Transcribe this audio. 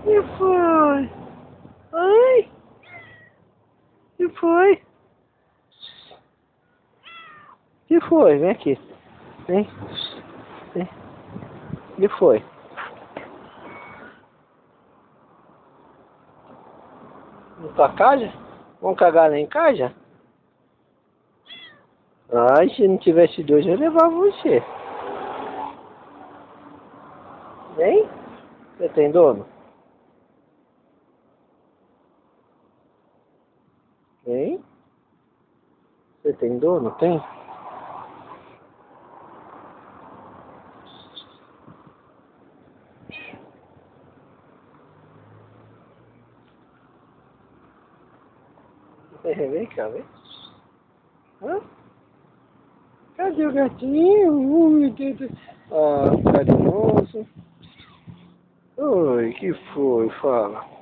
Que foi? Ai? Que foi? Que foi? Vem aqui. Vem. Vem. Que foi? Na tua casa? Vamos cagar lá em casa? Ai, se não tivesse dois, eu levava você. Vem? Você tem dono? Vem? Você tem dono? Tem? Vem cá, vem. Hã? Cadê o gatinho? Meu Deus. Ah, carinhoso. Oi, que foi? Fala.